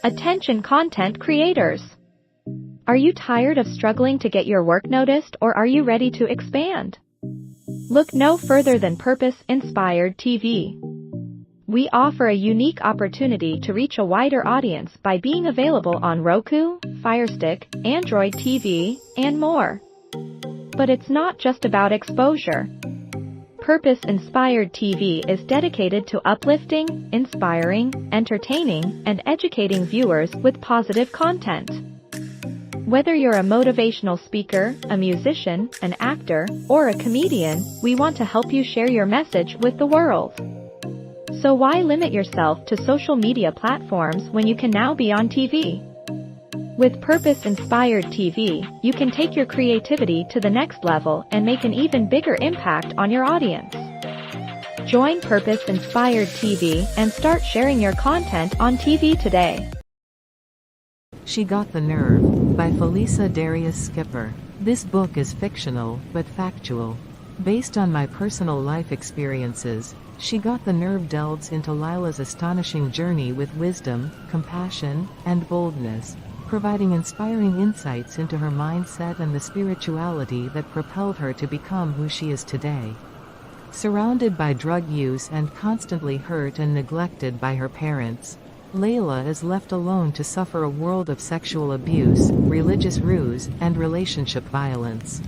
Attention content creators. Are you tired of struggling to get your work noticed, or are you ready to expand? Look no further than Purpose Inspired TV. We offer a unique opportunity to reach a wider audience by being available on Roku, Fire Stick, Android TV, and more. But it's not just about exposure. Purpose Inspired TV is dedicated to uplifting, inspiring, entertaining, and educating viewers with positive content. Whether you're a motivational speaker, a musician, an actor, or a comedian, we want to help you share your message with the world. So why limit yourself to social media platforms when you can now be on TV? With Purpose Inspired TV, you can take your creativity to the next level and make an even bigger impact on your audience. Join Purpose Inspired TV and start sharing your content on TV today. She Got the Nerve, by Felisa Darius Skipper. This book is fictional, but factual. Based on my personal life experiences, She Got the Nerve delves into Lila's astonishing journey with wisdom, compassion, and boldness, providing inspiring insights into her mindset and the spirituality that propelled her to become who she is today. Surrounded by drug use and constantly hurt and neglected by her parents, Layla is left alone to suffer a world of sexual abuse, religious ruse, and relationship violence.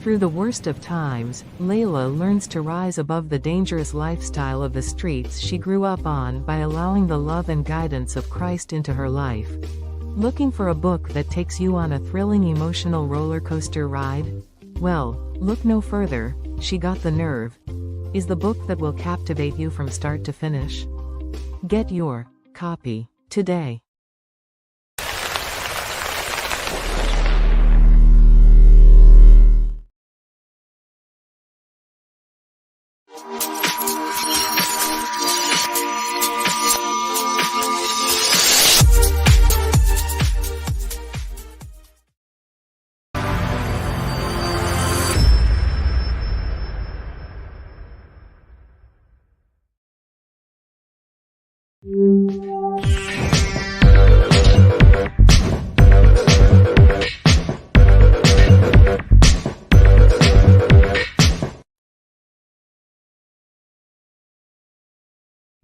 Through the worst of times, Layla learns to rise above the dangerous lifestyle of the streets she grew up on by allowing the love and guidance of Christ into her life. Looking for a book that takes you on a thrilling emotional roller coaster ride? Well, look no further. She Got the Nerve is the book that will captivate you from start to finish. Get your copy today.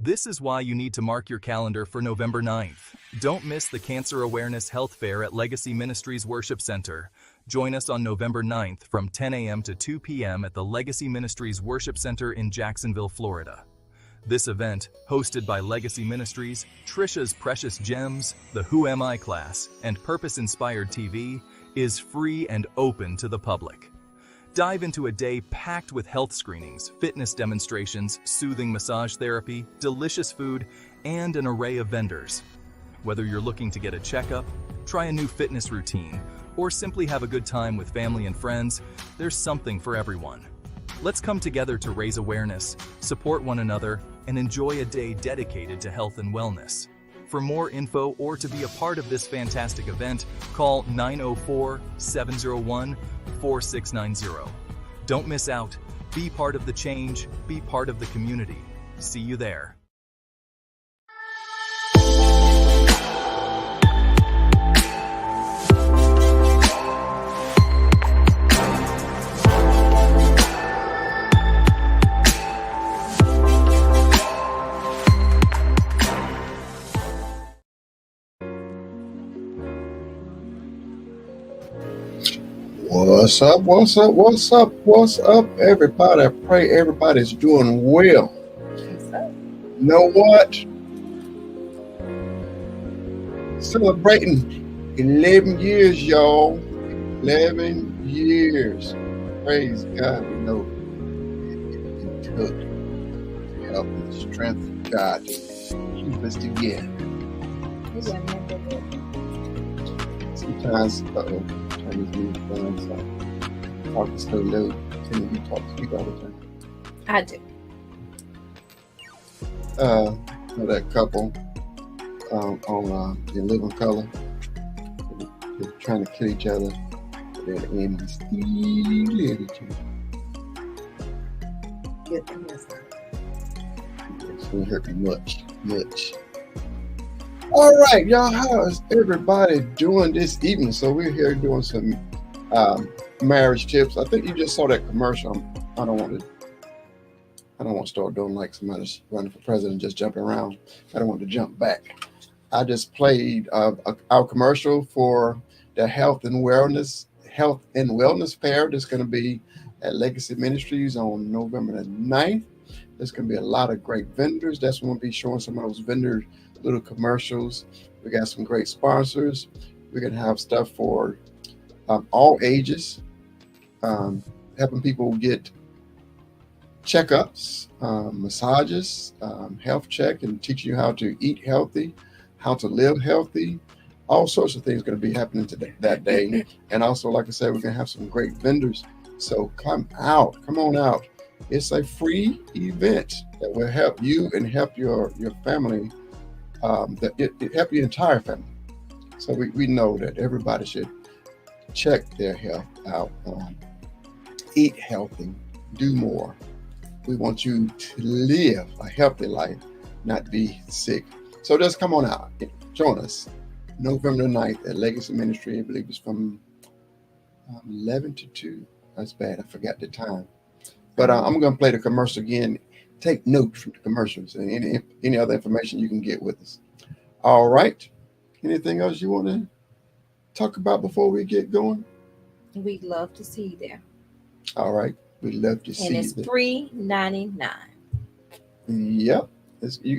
This is why you need to mark your calendar for November 9th. Don't miss the Cancer Awareness Health Fair at Legacy Ministries Worship Center. Join us on November 9th from 10 a.m. to 2 p.m. at the Legacy Ministries Worship Center in Jacksonville, Florida. This event, hosted by Legacy Ministries, Trisha's Precious Gems, the Who Am I class, and Purpose Inspired TV, is free and open to the public. Dive into a day packed with health screenings, fitness demonstrations, soothing massage therapy, delicious food, and an array of vendors. Whether you're looking to get a checkup, try a new fitness routine, or simply have a good time with family and friends, there's something for everyone. Let's come together to raise awareness, support one another, and enjoy a day dedicated to health and wellness. For more info or to be a part of this fantastic event, call 904-701-4690. Don't miss out. Be part of the change. Be part of the community. See you there. What's up, what's up, what's up, what's up, everybody? I pray everybody's doing well. What's up? You know what? Celebrating 11 years, y'all. 11 years. Praise God. We know it took the help and the strength of God to keep us together. Sometimes, Chinese music fans talk so low. Can you talk to speak all the time? I do. That couple on In Living Color, they're trying to kill each other, but at the end, they still at each other. Good thing that's not. It's going to hurt me much. All right, y'all. How is everybody doing this evening? So we're here doing some marriage tips. I think you just saw that commercial. I don't want to. I don't want to start doing like somebody's running for president, just jumping around. I don't want to jump back. I just played our commercial for the health and wellness fair that's going to be at Legacy Ministries on November the 9th. There's going to be a lot of great vendors. That's when we'll be showing some of those vendors little commercials. We got some great sponsors. We're going to have stuff for all ages, helping people get checkups, massages, health check, and teaching you how to eat healthy, how to live healthy. All sorts of things going to be happening today, that day. And also, like I said, we're going to have some great vendors. So come on out. It's a free event that will help you and help your family, it help your entire family. So we know that everybody should check their health out, eat healthy, do more. We want you to live a healthy life, not be sick. So just come on out, join us November 9th at Legacy Ministry. I believe it's from 11 to 2. That's bad. I forgot the time. But I'm going to play the commercial again. Take notes from the commercials and any other information you can get with us. All right. Anything else you want to talk about before we get going? We'd love to see you there. All right. We'd love to see you. And it's $3.99. Yep.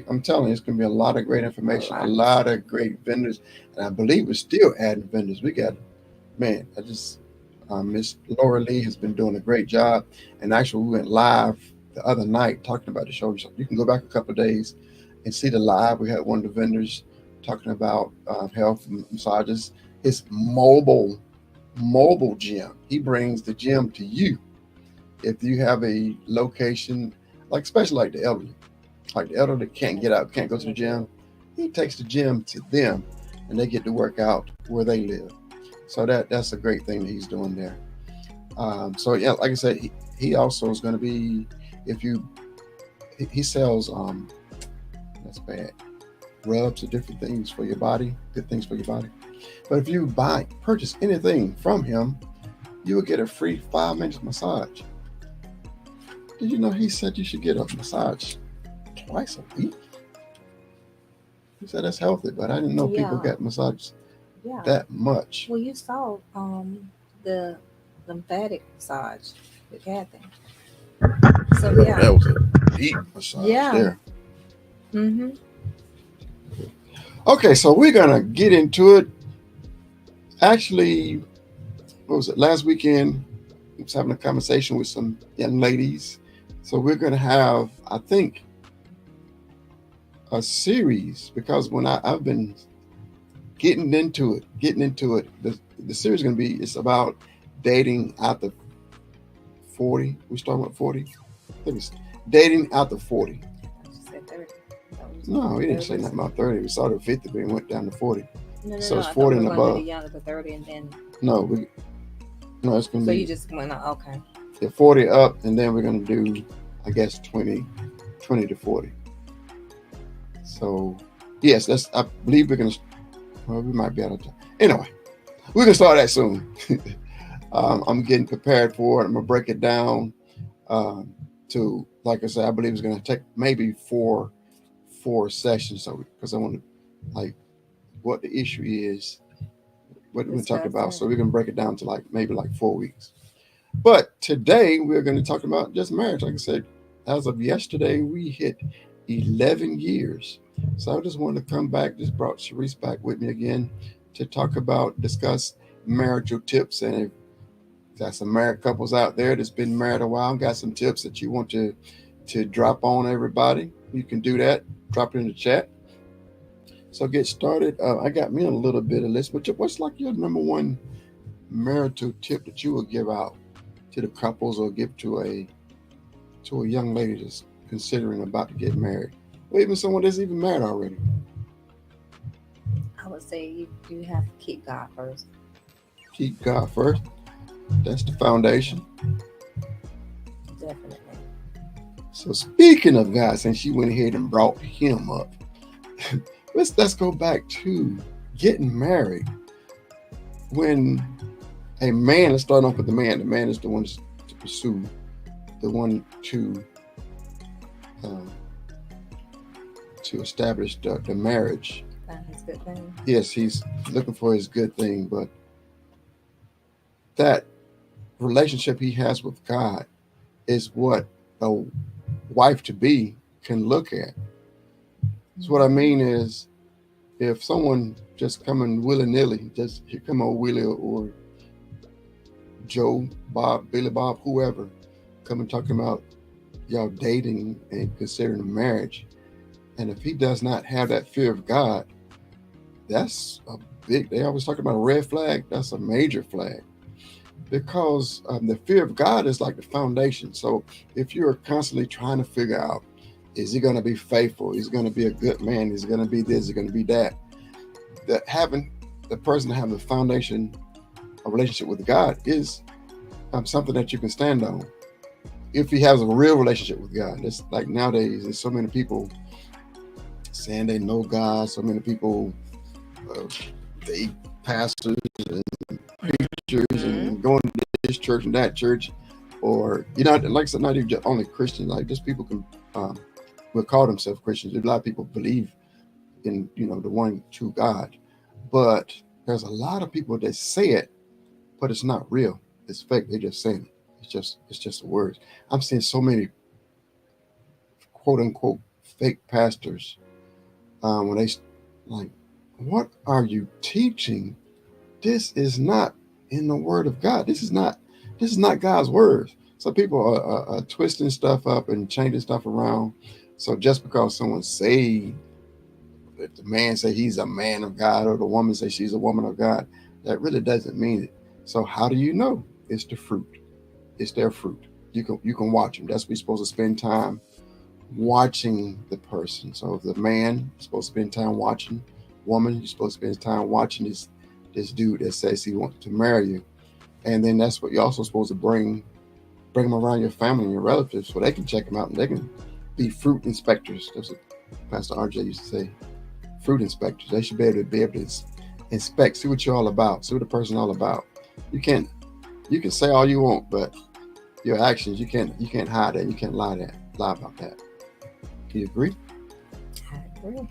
I'm telling you, it's going to be a lot of great information, a lot of great vendors. And I believe we're still adding vendors. We got, Miss Laura Lee has been doing a great job. And actually, we went live the other night talking about the show. So you can go back a couple of days and see the live. We had one of the vendors talking about health and massages. It's mobile gym. He brings the gym to you. If you have a location, like especially like the elderly can't get out, can't go to the gym, he takes the gym to them and they get to work out where they live. So that's a great thing that he's doing there. So yeah, like I said, he also is going to be, he sells, that's bad, rubs or different things for your body, good things for your body. But if you purchase anything from him, you will get a free 5-minute massage. Did you know he said you should get a massage twice a week? He said that's healthy, but I didn't know people got massages that much. Well, you saw the lymphatic massage with Kathy. So yeah, that was a deep massage there. Mm-hmm. Okay, so we're gonna get into it. Actually, what was it? Last weekend, I was having a conversation with some young ladies. So we're gonna have, I think, a series, because when I've been getting into it, the series is gonna be, it's about dating after 40. We starting with 40. I think it's dating after 40. Said 30. No, we didn't say nothing about 30. We started at 50, but we went down to 40. No, so it's 40 and above. Younger to 30 and then. No, it's gonna be. So you just went on, okay. Yeah, 40 up, and then we're gonna do, I guess, 20 to 40. So yes, I believe we're gonna. Well, we might be out of time. Anyway, we're gonna start that soon. I'm getting prepared for it. I'm gonna break it down to, like I said, I believe it's gonna take maybe four sessions. So because I want to, like, what the issue is, what we're going to talk about. So we're going to break it down to maybe 4 weeks. But today we're going to talk about just marriage. Like I said, as of yesterday, we hit 11 years. So I just wanted to come back, just brought Sharice back with me again to discuss marital tips. And if got some married couples out there that's been married a while, got some tips that you want to drop on everybody, you can do that. Drop it in the chat. So get started. I got me a little bit of list, but what's like your number one marital tip that you would give out to the couples or give to a young lady that's considering about to get married, or even someone that's even married already? I would say you have to keep God first. Keep God first. That's the foundation. Definitely. So speaking of God, since she went ahead and brought him up, let's go back to getting married. When a man, let's start off with the man. The man is the one to pursue, the one to establish the marriage. Find his good thing. Yes, he's looking for his good thing, but that relationship he has with God is what a wife to be can look at. So what I mean is, if someone just coming willy nilly, just here come old Willie or Joe, Bob, Billy Bob, whoever, coming talking about y'all dating and considering a marriage, and if he does not have that fear of God, that's a big. They always talk about a red flag. That's a major flag, because the fear of God is like the foundation. So if you're constantly trying to figure out, is he going to be faithful? Is he going to be a good man? Is he going to be this? Is he going to be that? That having the person to have the foundation, a relationship with God, is something that you can stand on. If he has a real relationship with God, it's like nowadays, there's so many people saying they know God. So many people, they pastors and preachers and going to this church and that church, or like I said, not even just only Christians. Like just people can will call themselves Christians. A lot of people believe in the one true God, but there's a lot of people that say it, but it's not real. It's fake. They're just saying it. It's just words. I'm seeing so many quote unquote fake pastors when they like, what are you teaching? This is not in the Word of God. This is not God's words. So people are twisting stuff up and changing stuff around. So just because someone say, if the man say he's a man of God or the woman say she's a woman of God, that really doesn't mean it. So how do you know? It's the fruit. It's their fruit. You can watch them. That's what you're supposed to spend time watching the person. So if the man is supposed to spend time watching, woman, you're supposed to spend time watching this dude that says he wants to marry you. And then that's what you're also supposed to bring them around your family and your relatives so they can check them out and they can be fruit inspectors. That's what Pastor RJ used to say. Fruit inspectors. They should be able to inspect, see what you're all about, see what the person all about. You can say all you want, but your actions, you can't hide that. You can't lie about that. Do you agree? I agree.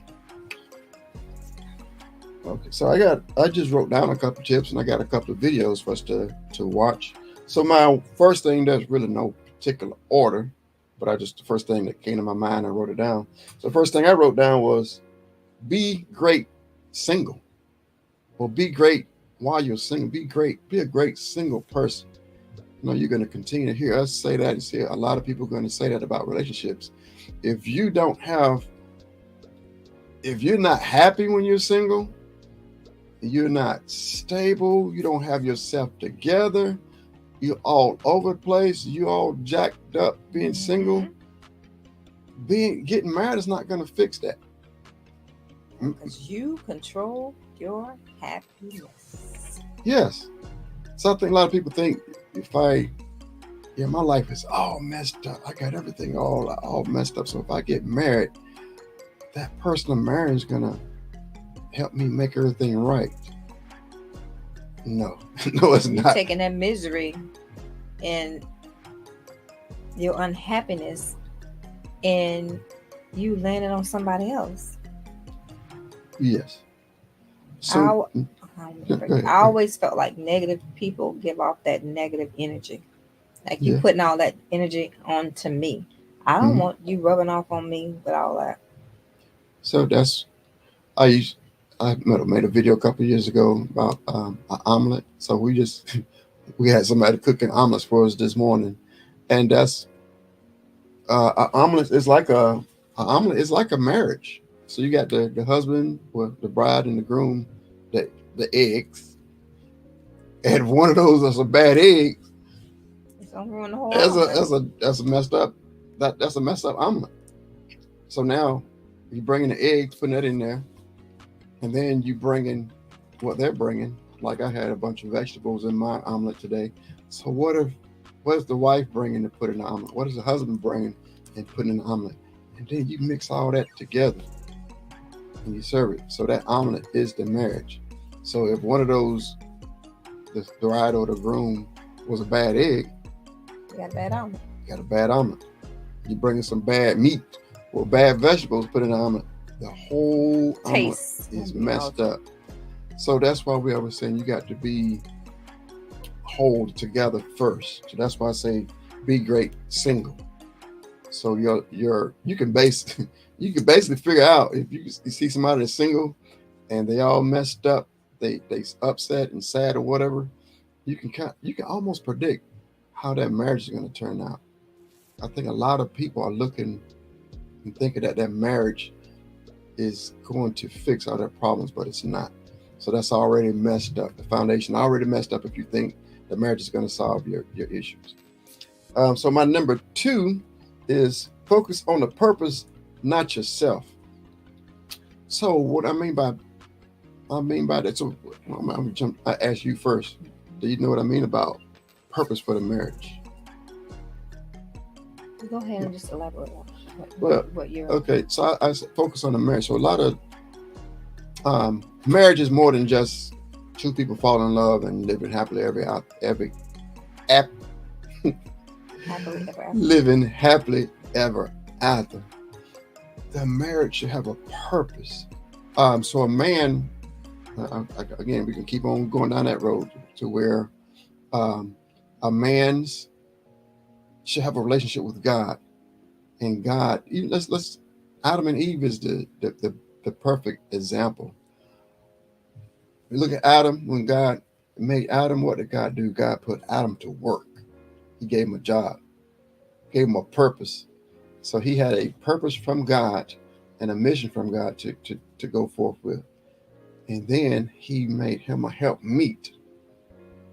Okay, so I just wrote down a couple tips and I got a couple of videos for us to watch. So my first thing, there's really no particular order, but the first thing that came to my mind, I wrote it down. So the first thing I wrote down was be great single. Well, be great while you're single. Be a great single person. You're going to continue to hear us say that. You see, a lot of people are going to say that about relationships. If you're not happy when you're single, you're not stable, you don't have yourself together, you're all over the place, you all jacked up being single, getting married is not going to fix that. Because you control your happiness. Yes. Something a lot of people think, my life is all messed up. I got everything all messed up. So if I get married, that person I'm marrying is going to help me make everything right. No, it's You're not. taking that misery and your unhappiness and you landing on somebody else. Yes. So, I always felt like negative people give off that negative energy. Like you putting all that energy onto me. I don't want you rubbing off on me with all that. So I made a video a couple of years ago about an omelet. So we had somebody cooking omelets for us this morning, and that's an omelet is like a marriage. So you got the husband, well, the bride and the groom, the eggs, and if one of those is a bad egg, it's gonna ruin the whole omelet. That's a messed up omelet. So now you bringing the eggs, putting that in there. And then you bring in what they're bringing. Like I had a bunch of vegetables in my omelet today. So what is the wife bringing to put in the omelet? What is the husband bringing and putting in the omelet? And then you mix all that together. and you serve it. So that omelet is the marriage. So if one of those, the bride or the groom, was a bad egg, You got a bad omelet. you got a bad omelet. You bring in some bad meat or bad vegetables, put in the omelet, the whole omelet Taste is messed up. So that's why we always saying you got to be hold together first. So that's why I say be great single. So you can basically figure out if you see somebody that's single and they all messed up, they upset and sad or whatever, you can almost predict how that marriage is going to turn out. I think a lot of people are looking and thinking that marriage is going to fix all their problems, but it's not. So that's already messed up. The foundation already messed up if you think the marriage is going to solve your issues. So my number 2 is focus on the purpose, not yourself. So what I mean by that, so I ask you first, do you know what I mean about purpose for the marriage? Go ahead and just elaborate on what you're... Okay, so I focus on the marriage. So a lot of marriage is more than just two people falling in love and living happily living happily ever after. The marriage should have a purpose. So a man, again, we can keep on going down that road to where a man's should have a relationship with God, and God. Let's Adam and Eve is the perfect example. We look at Adam. When God made Adam, what did God do? God put Adam to work. He gave him a job, gave him a purpose. So he had a purpose from God and a mission from God to go forth with. And then he made him a helpmate,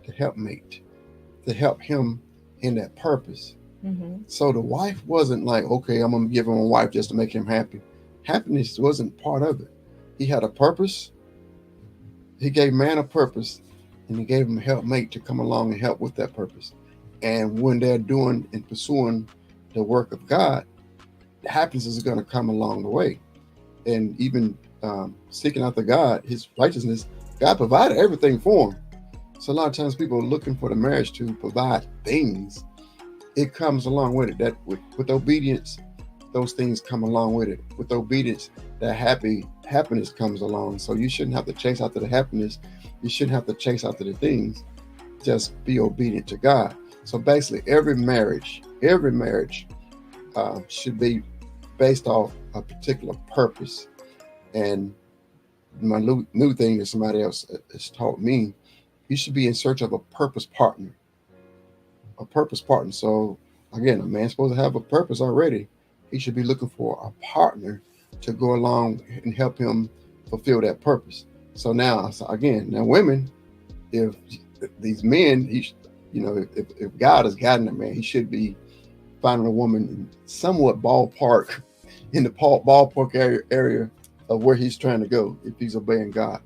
to help him in that purpose. Mm-hmm. So the wife wasn't like, okay, I'm going to give him a wife just to make him happy. Happiness wasn't part of it. He had a purpose. He gave man a purpose, and he gave him a helpmate to come along and help with that purpose. And when they're doing and pursuing the work of God, happiness is going to come along the way. And even seeking after God, his righteousness, God provided everything for him. So a lot of times people are looking for the marriage to provide things. It comes along with it. That with obedience, those things come along with it. With obedience, that happiness comes along. So you shouldn't have to chase after the happiness. You shouldn't have to chase after the things. Just be obedient to God. So basically, every marriage should be based off a particular purpose. And my new thing that somebody else has taught me, you should be in search of a purpose partner. A purpose partner. So again, a man's supposed to have a purpose already. He should be looking for a partner to go along and help him fulfill that purpose. So now women, if these men, if God has gotten a man, he should be finding a woman in somewhat ballpark, in the ballpark area of where he's trying to go, if he's obeying God,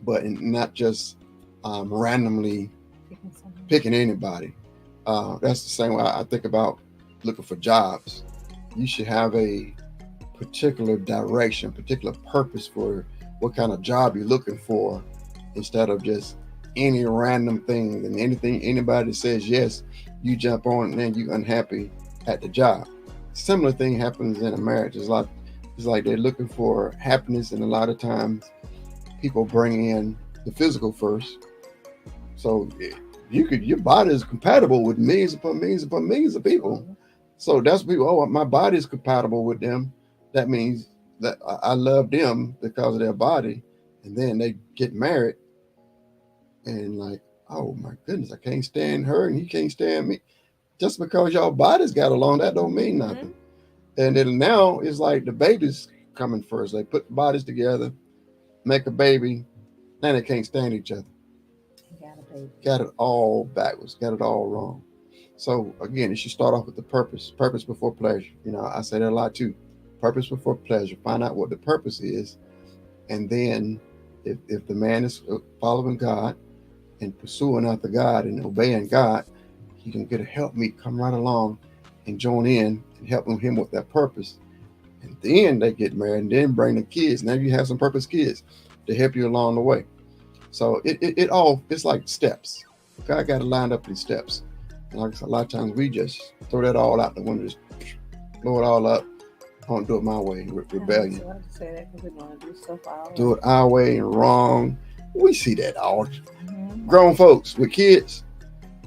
but not just randomly picking anybody. That's the same way I think about looking for jobs. You should have a particular direction, particular purpose for what kind of job you're looking for, instead of just any random thing and anything anybody says yes, you jump on and then you're unhappy at the job. Similar thing happens in a marriage. It's like they're looking for happiness, and a lot of times people bring in the physical first. So your body is compatible with millions upon millions upon millions of people. So that's people, my body is compatible with them. That means that I love them because of their body. And then they get married and like, oh my goodness, I can't stand her and he can't stand me. Just because y'all bodies got along, that don't mean nothing. Mm-hmm. And then now it's like the baby's coming first. They put the bodies together, make a baby, and they can't stand each other. Got it all backwards, got it all wrong. So again, you should start off with the purpose before pleasure. I say that a lot too. Purpose before pleasure. Find out what the purpose is. And then if the man is following God and pursuing after God and obeying God, he can get a helpmeet, come right along and join in and help him with that purpose. and then they get married, and then bring the kids. Now you have some purpose kids to help you along the way. So it all, it's like steps. God got it lined up in steps. And like I said, a lot of times we just throw that all out the window, just blow it all up. I want to do it my way, rebellion. I have to say that because we want to do stuff our way. Do it our way and wrong. We see that all. Mm-hmm. Grown folks with kids,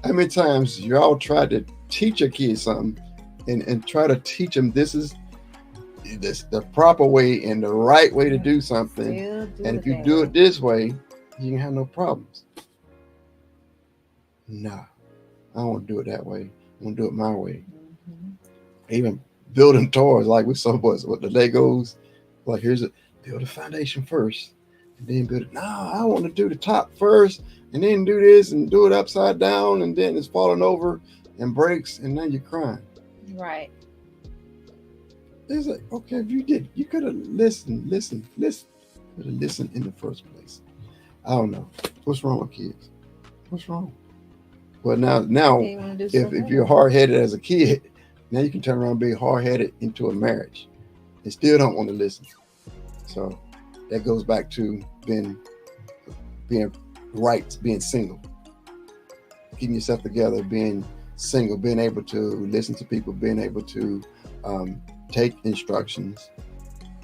how many times you all tried to teach your kids something and try to teach them this is the proper way and the right way to do something. And if you do it this way, you can have no problems. No, I don't want to do it that way. I want to do it my way. Mm-hmm. Even building toys like we saw with the Legos, like build a foundation first and then build it. No, I want to do the top first and then do this and do it upside down, and then it's falling over and breaks, and then you're crying. Right. It's like, okay, if you could have listened. Could have listened in the first place. I don't know. What's wrong with kids? What's wrong? Well, now if you're hard-headed as a kid, now you can turn around and be hard-headed into a marriage and still don't want to listen. So that goes back to being right, being single, keeping yourself together, being single, being able to listen to people, being able to take instructions,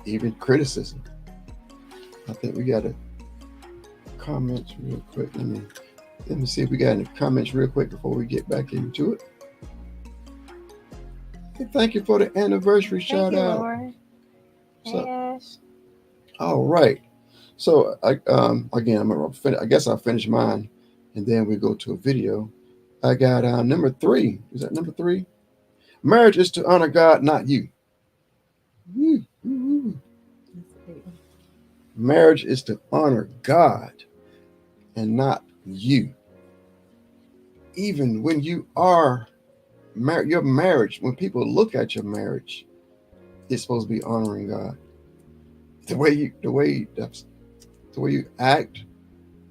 even criticism. I think we got a comments real quick. Let me see if we got any comments real quick before we get back into it. Thank you for the anniversary shout out. Laura. Hey, Ash. All right. So again, I guess I'll finish mine, and then we go to a video. I got number 3. Is that number 3? Marriage is to honor God, not you. Marriage is to honor God and not you. Even when you are married, your marriage, when people look at your marriage, it's supposed to be honoring God. The way you act,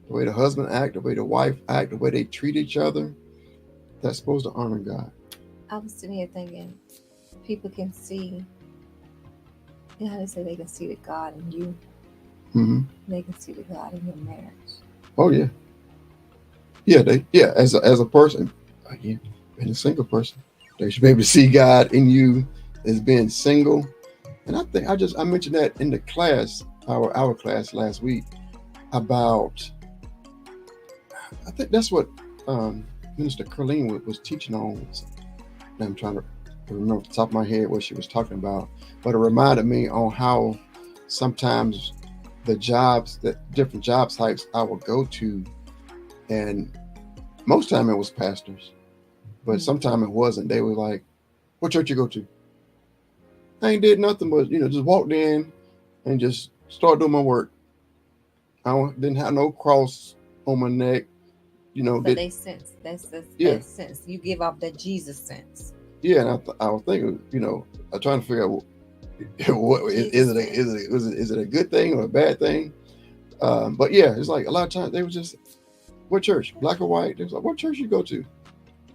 the way the husband act, the way the wife act, the way they treat each other, that's supposed to honor God. I was sitting here thinking, people can see, you know how they say they can see the God in you. Mm-hmm. They can see the God in your marriage. Oh yeah. As a person, again, being a single person, they should be able to see God in you as being single. And I think I mentioned that in the class, our class last week, about, I think that's what Minister Carlene was teaching on. I'm trying to remember off the top of my head what she was talking about, but it reminded me on how sometimes different job sites I would go to, and most time it was pastors, but sometimes it wasn't. They were like, "What church you go to?" I ain't did nothing but just walked in and just started doing my work. I didn't have no cross on my neck. But they sense that sense. You give off that Jesus sense. Yeah, and I was thinking, I'm trying to figure out what is it a good thing or a bad thing? But yeah, it's like a lot of times they was just, what church, black or white? They was like, what church you go to?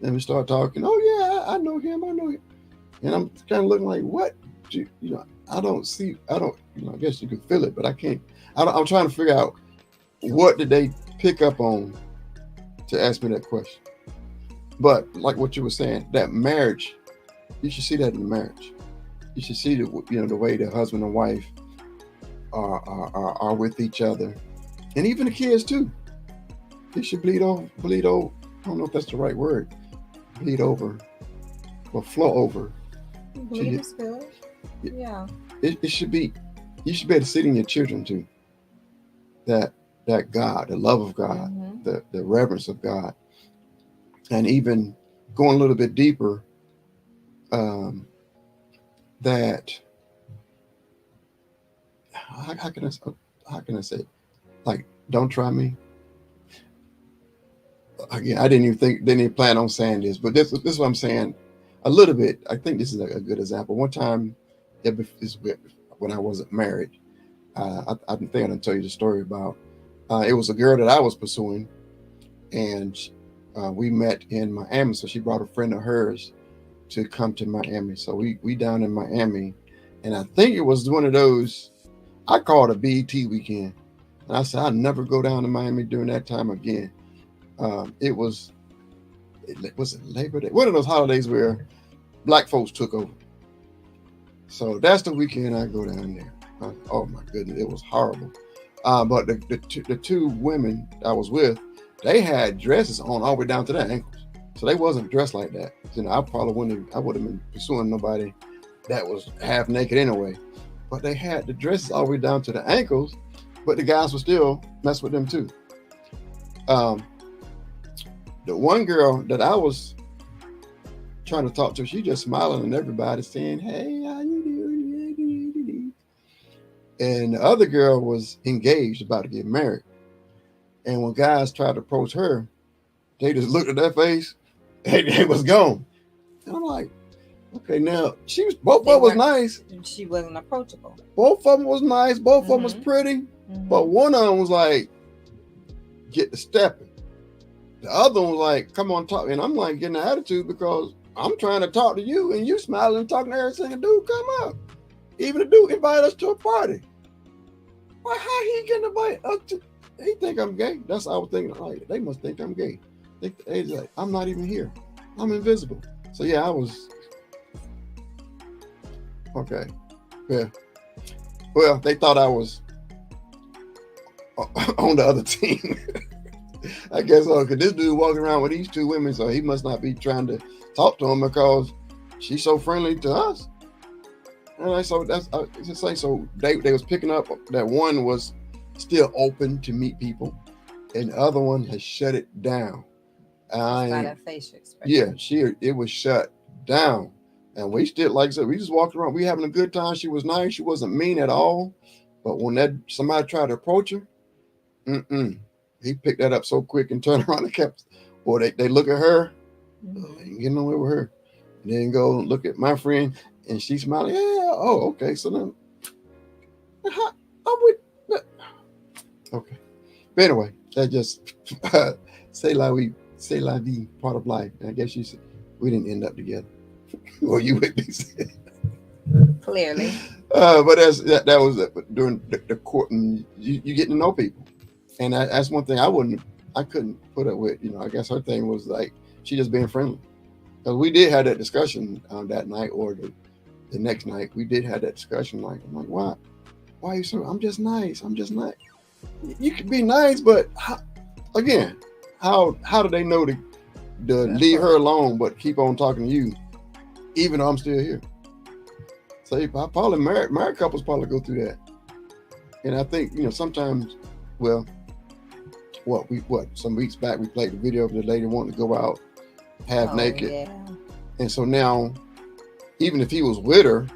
And we start talking. Oh yeah, I know him. And I'm kind of looking like, what? I don't see. I guess you can feel it, but I can't. I'm trying to figure out what did they pick up on to ask me that question. But like what you were saying, that marriage, you should see that in the marriage. You should see the way the husband and wife are with each other, and even the kids too. It should bleed over. I don't know if that's the right word. Bleed over, or flow over. Bleed is good. Yeah. It should be. You should be able to see it in your children too. That God, the love of God, mm-hmm. the reverence of God, and even going a little bit deeper. That how can I say it? Like, don't try me. Again, I didn't even plan on saying this, but this is what I'm saying a little bit. I think this is a good example. One time, when I wasn't married, I think I didn't tell you the story about. It was a girl that I was pursuing, and we met in Miami. So she brought a friend of hers to come to Miami. So we down in Miami, And I think it was one of those, I called a BET weekend. And I said, I'll never go down to Miami during that time again. Was it Labor Day? One of those holidays where black folks took over. So that's the weekend I go down there. Oh my goodness, it was horrible. But the two women I was with, they had dresses on all the way down to their ankles. So they wasn't dressed like that. You know, I would have been pursuing nobody that was half naked anyway. But they had the dresses all the way down to the ankles, but the guys would still mess with them too. The one girl that I was trying to talk to, she just smiling and everybody saying, hey, how you doing? And the other girl was engaged, about to get married. And when guys tried to approach her, they just looked at their face and they was gone. And I'm like, okay, now both of them was nice. She wasn't approachable. Both of them was nice. Both of them was pretty. But one of them was like, get to stepping. The other one was like, come on, talk. And I'm like getting an attitude because I'm trying to talk to you and you smiling and talking to her saying, dude, come up. Even the dude invited us to a party. Why, how he getting invited us to? He think I'm gay. That's what I was thinking. Like, they must think I'm gay. They like, I'm not even here. I'm invisible. So yeah, I was okay. Yeah. Well, they thought I was on the other team. I guess so, because this dude walking around with these two women, so he must not be trying to talk to them because she's so friendly to us. And so that's just like, so they was picking up that one was still open to meet people, and the other one has shut it down. By that facial expression. Yeah, it was shut down, and we still, like I said, we just walked around. We having a good time. She was nice. She wasn't mean at all. But when somebody tried to approach her, he picked that up so quick and turned around and kept. Or they look at her, ain't getting nowhere with her. And then go look at my friend, and she's smiling. Yeah. Oh, okay. So then, okay. But anyway, that just say la vie, part of life. And I guess you said we didn't end up together. Or you would be saying. Clearly. But that was during the court, and you get to know people, and that's one thing I couldn't put up with. You know, I guess her thing was like she just being friendly. Because we did have that discussion that night, or the next night, we did have that discussion. Like, I'm like, why are you so? I'm just nice. I'm just nice. You can be nice, but how do they know to leave her alone, but keep on talking to you, even though I'm still here? So I probably married couples probably go through that. And I think, you know, sometimes, well, some weeks back we played the video of the lady wanting to go out half naked. Yeah. And so now, even if he was with her,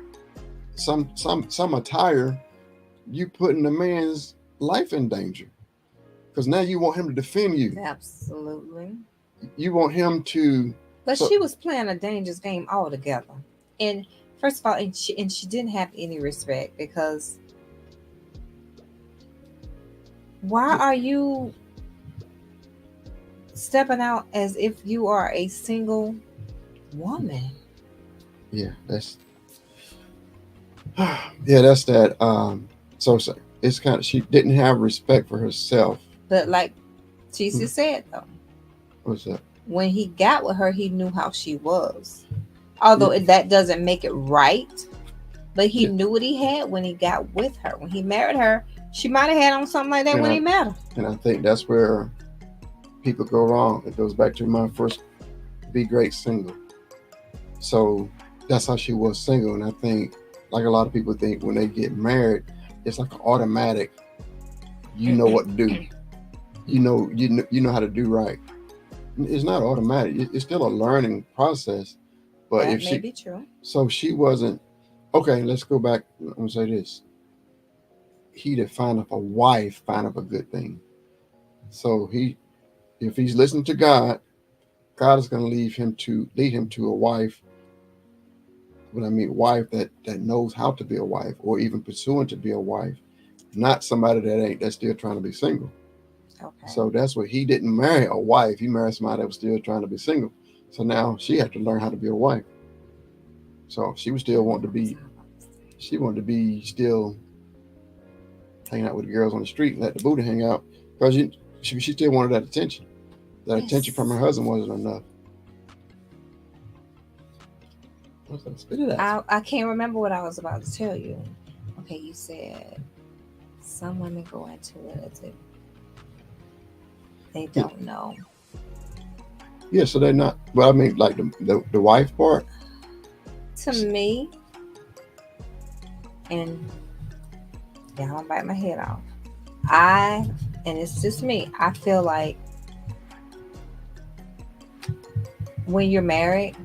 some attire, you putting the man's life in danger. Because now you want him to defend you. Absolutely. You want him to. But she was playing a dangerous game altogether. And first of all, and she didn't have any respect, because why are you stepping out as if you are a single woman? Yeah, that's that. So it's kind of, she didn't have respect for herself. But like Jesus said, though, what's that? When he got with her, he knew how she was. Although that doesn't make it right, but he knew what he had when he got with her. When he married her, she might have had on something like that he met her. And I think that's where people go wrong. It goes back to my first be great single. So that's how she was single. And I think, like a lot of people think, when they get married, it's like an automatic, you know what to do. You know how to do right. It's not automatic. It's still a learning process. But that may be true. So she wasn't, okay, let's go back. I'm going to say this. He to find up a wife, find up a good thing. So if he's listening to God, God is going to lead him to a wife. What I mean, wife that knows how to be a wife, or even pursuing to be a wife, not somebody that's still trying to be single. Okay. So that's what he didn't marry a wife. He married somebody that was still trying to be single. So now she had to learn how to be a wife. So she was still wanting to be She wanted to be still hanging out with the girls on the street and let the booty hang out because she still wanted that attention. That attention from her husband wasn't enough. What's that? Spit it out. I can't remember what I was about to tell you. Okay, you said some women go into it as if they don't know. Yeah, so they're not. Well, I mean, like the wife part. To me, and yeah, I'm gonna bite my head off. And it's just me. I feel like when you're married,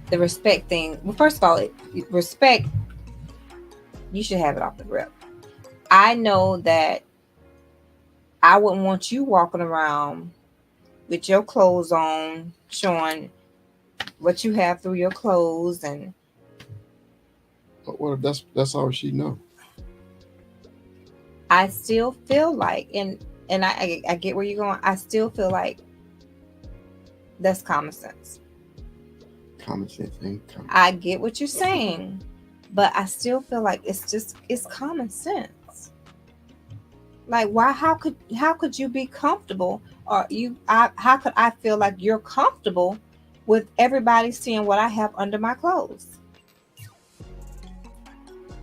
the respect thing. Well, first of all, respect. You should have it off the rip. I know that I wouldn't want you walking around with your clothes on, showing what you have through your clothes, and But what if that's all she know? I still feel like, and I get where you're going. I still feel like that's common sense. Common sense ain't common. I get what you're saying, but I still feel like it's common sense. Like, why? How could you be comfortable, or how could I feel like you're comfortable with everybody seeing what I have under my clothes?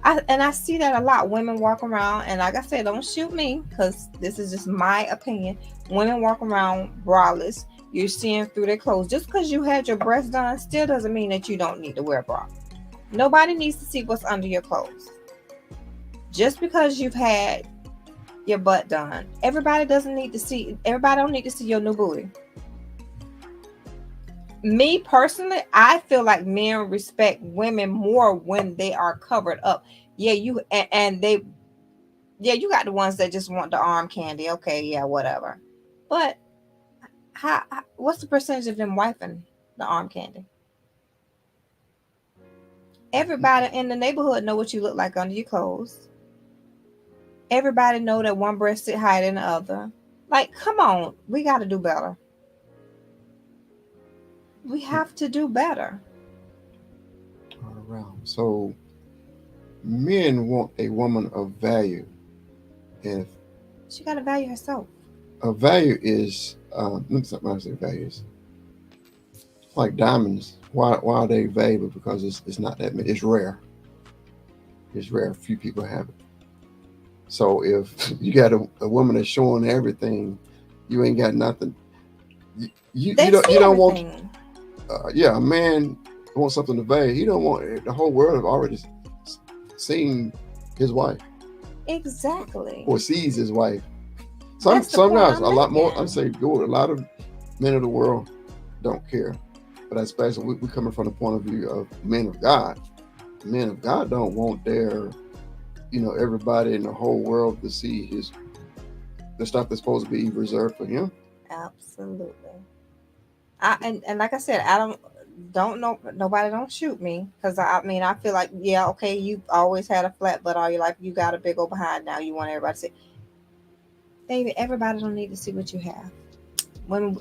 I see that a lot. Women walk around, and like I said, don't shoot me because this is just my opinion. Women walk around braless. You're seeing through their clothes. Just because you had your breasts done still doesn't mean that you don't need to wear a bra. Nobody needs to see what's under your clothes. Just because you've had your butt done, everybody don't need to see your new booty. Me personally, I feel like men respect women more when they are covered up. Yeah, you got the ones that just want the arm candy. Okay, yeah, whatever. But what's the percentage of them wiping the arm candy? Everybody in the neighborhood know what you look like under your clothes. Everybody know that one breast sit higher than the other. Like, come on, we got to do better. We have to do better. All around. So men want a woman of value. And She got to value herself. a value is let me say values. Like diamonds. Why are they valuable? Because it's not that many. It's rare. It's rare. Few people have it. So if you got a woman that's showing everything, you ain't got nothing. You don't want. A man wants something to value. He don't want the whole world have already seen his wife. Exactly. Or sees his wife. Some guys a lot more. I'm saying a lot of men of the world don't care. But especially we coming from the point of view of men of God. Men of God don't want their, everybody in the whole world to see the stuff that's supposed to be reserved for him. Absolutely. And like I said, I don't know. Nobody don't shoot me because I feel like, yeah, okay, you've always had a flat butt all your life. You got a big old behind now. You want everybody to see. Baby, everybody don't need to see what you have.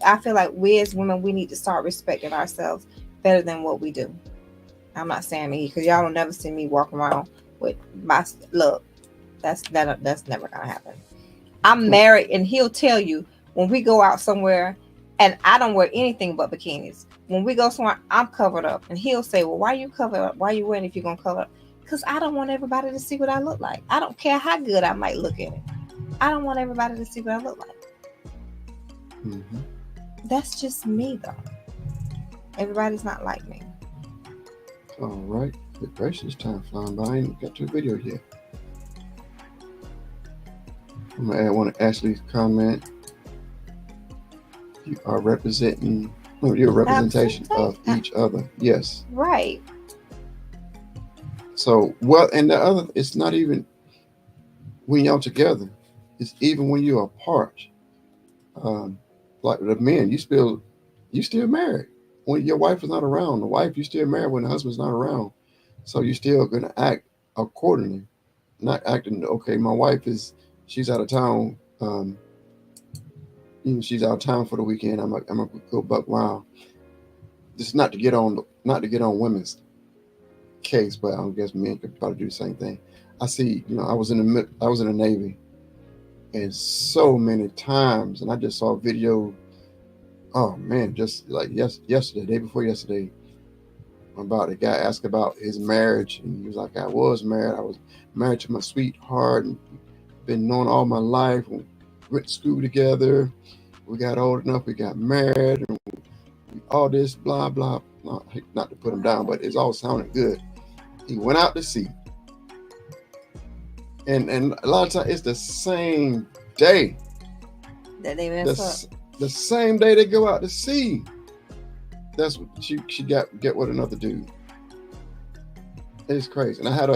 I feel like we as women, we need to start respecting ourselves better than what we do. I'm not saying me because y'all don't never see me walk around with my look. That's never gonna happen. I'm married, and he'll tell you when we go out somewhere, and I don't wear anything but bikinis. When we go somewhere, I'm covered up, and he'll say, "Well, why are you covered up? Why are you wearing if you're gonna cover up?" Because I don't want everybody to see what I look like. I don't care how good I might look in it. I don't want everybody to see what I look like. Mm-hmm. That's just me, though. Everybody's not like me. All right. Good gracious, time flying by. I ain't got to the video yet. I'm going to add one of Ashley's comment. You are representation of each other. Yes. Right. So, and the other, it's not even when y'all together. It's even when you're apart. Like the men, you still married. When your wife is not around, the wife, you still married when the husband's not around. So you're still going to act accordingly. Not acting, okay, my wife she's out of town. She's out of town for the weekend. I'm gonna go buck wild. This is not to get on women's case, but I guess men could probably do the same thing. I see, I was in the Navy, and so many times, and I just saw a video. Oh man, just like yesterday, day before yesterday, about a guy asked about his marriage, and he was like, I was married. I was married to my sweetheart, and been known all my life. We went to school together. We got old enough. We got married, and all this blah blah. Not to put him down, but it's all sounding good. He went out to sea, and a lot of times it's the same day that they mess up. The same day they go out to sea. That's what she get with another dude. It's crazy. And I had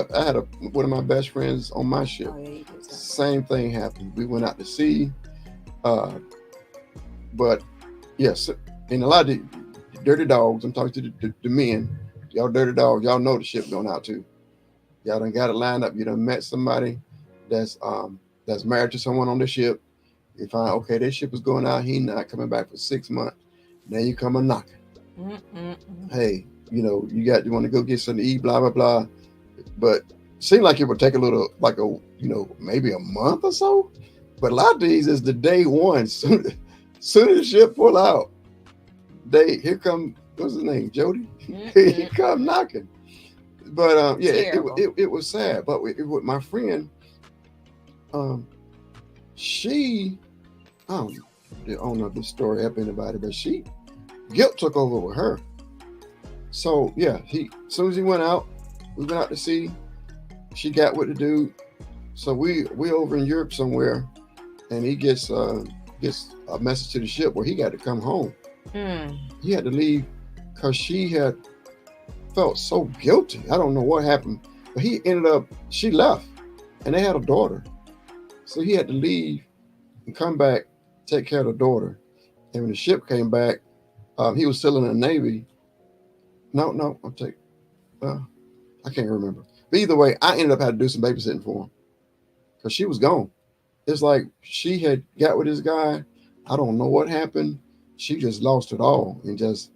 one of my best friends on my ship. Oh, yeah, same thing happened. We went out to sea, but yes, and a lot of the dirty dogs. I'm talking to the men. Y'all dirty dogs. Y'all know the ship going out too. Y'all done got it lined up. You done met somebody that's married to someone on the ship. You find, okay, this ship is going out. He not coming back for 6 months. Now you come a knocking. Hey, you want to go get something to eat, blah, blah, blah. But it seemed like it would take a little, like maybe a month or so. But a lot of these is the day one. Soon as the ship pull out, here come, what's his name, Jody? He come knocking. But yeah, it was sad. But with my friend, she, I don't know if this story helped anybody, but guilt took over with her. So yeah, as soon as he went out, we went out to sea. She got with the dude. So we over in Europe somewhere, and he gets a message to the ship where he got to come home. He had to leave because she had felt so guilty. I don't know what happened, but she left, and they had a daughter. So he had to leave and come back, take care of the daughter. And when the ship came back, he was still in the Navy. No, I can't remember. But either way, I ended up having to do some babysitting for him because she was gone. It's like she had got with this guy. I don't know what happened. She just lost it all and just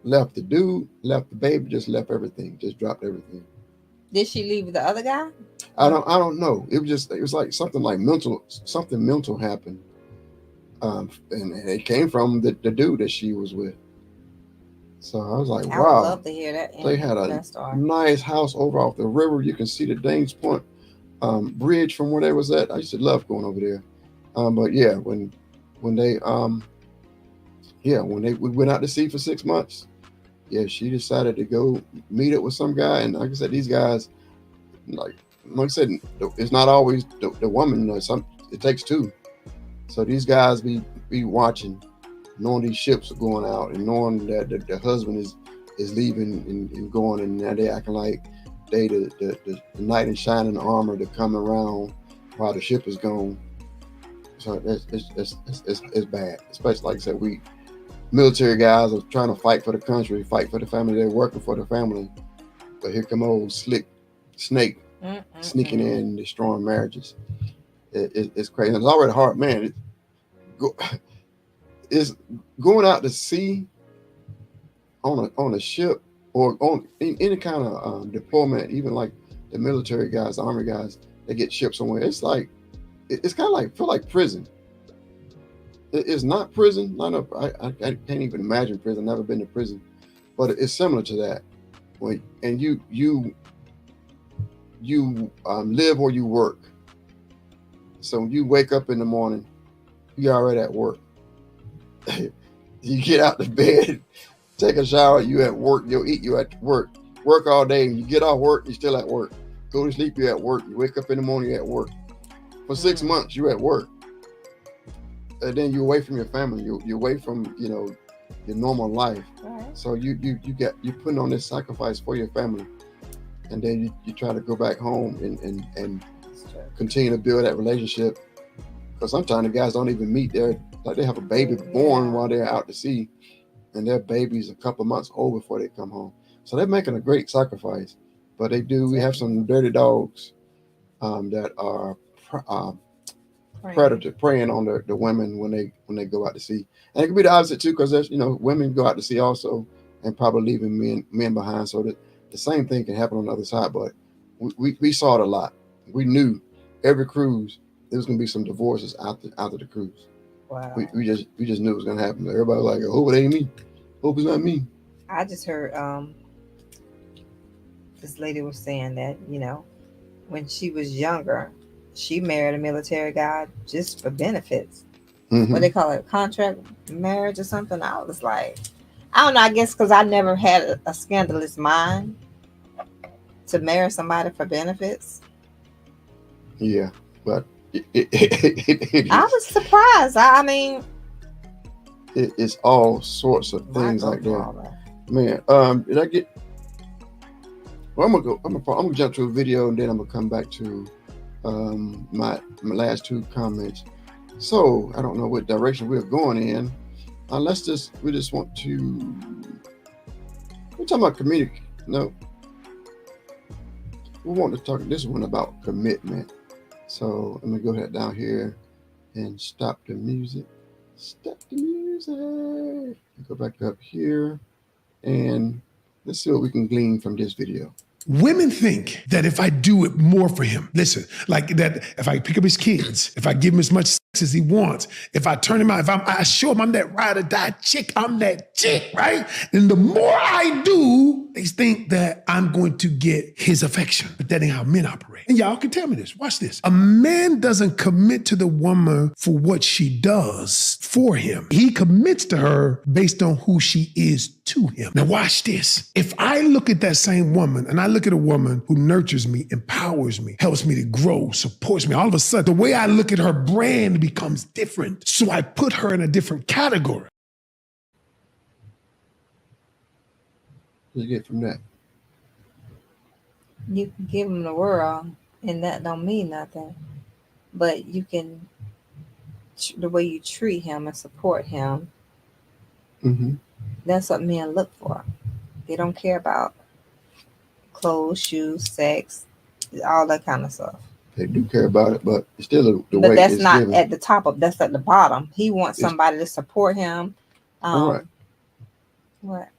left the dude, left the baby, just left everything, just dropped everything. Did she leave the other guy? I don't know. It was like something mental happened. And it came from the dude that she was with. So I was like, wow. I would love to hear that. They had a nice house over off the river. You can see the Danes Point bridge from where they was at. I used to love going over there. But yeah, when we went out to sea for 6 months, yeah, she decided to go meet up with some guy. And like I said, these guys, like I said, it's not always the woman. It takes two. So these guys be watching, knowing these ships are going out and knowing that the husband is leaving and going, and now they acting like they the knight in shining armor to come around while the ship is gone. So it's bad. Especially like I said, we military guys are trying to fight for the country, fight for the family. They're working for the family, but here come old slick snake sneaking in and destroying marriages. It's crazy. It's already hard, man. It's going out to sea on a ship or on any kind of deployment, even like the military guys, the army guys, they get shipped somewhere. It's like it's kind of like feel like prison. It's not prison. I can't even imagine prison. I've never been to prison, but it's similar to that. And you live where you work. So when you wake up in the morning, you're already at work. You get out the bed, take a shower, you at work, you'll eat, you at work. Work all day, and you get off work, you're still at work. Go to sleep, you're at work. You wake up in the morning, you're at work. For 6 months, you're at work. And then you're away from your family. You're away from, your normal life. Right. So you're putting on this sacrifice for your family. And then you try to go back home and continue to build that relationship. Because sometimes the guys don't even meet they have a baby born while they're out to sea, and their baby's a couple months old before they come home. So they're making a great sacrifice. But we have some dirty dogs that are predator preying on the women when they go out to sea. And it could be the opposite too, because there's women go out to sea also and probably leaving men behind. So that the same thing can happen on the other side. But we saw it a lot. We knew every cruise there was gonna be some divorces after the cruise. Wow. We just knew it was gonna happen. Everybody was like, I hope it ain't me. Hope it's not me. I just heard this lady was saying that, you know, when she was younger, she married a military guy just for benefits. Mhm. What they call it, contract marriage or something. I was like, I don't know. I guess because I never had a scandalous mind to marry somebody for benefits. Yeah, but it I was surprised. I mean, it's all sorts of things why like go for that. all that? Man, did I get? Well, I'm gonna jump to a video and then I'm gonna come back to my last two comments. So I don't know what direction we're going in. We just want to. We're talking about community. No, we want to talk this one about commitment. So let me go ahead down here and stop the music. Stop the music. Go back up here and let's see what we can glean from this video. Women think that if I do it more for him, listen, like that, if I pick up his kids, if I give him as much sex as he wants, if I turn him out, if I show him I'm that ride or die chick, I'm that chick, right? And the more I do, they think that I'm going to get his affection. But that ain't how men operate. And y'all can tell me this. Watch this. A man doesn't commit to the woman for what she does for him. He commits to her based on who she is to him. Now watch this. If I look at that same woman and I look at a woman who nurtures me, empowers me, helps me to grow, supports me, all of a sudden the way I look at her brand becomes different. So I put her in a different category. What you get from that? You can give him the world, and that don't mean nothing. But you can, the way you treat him and support him, Mm-hmm. that's what men look for. They don't care about clothes, shoes, sex, all that kind of stuff. They do care about it, but it's still the But way that's it's not given. at the top of. That's at the bottom. He wants somebody to support him. All right. What?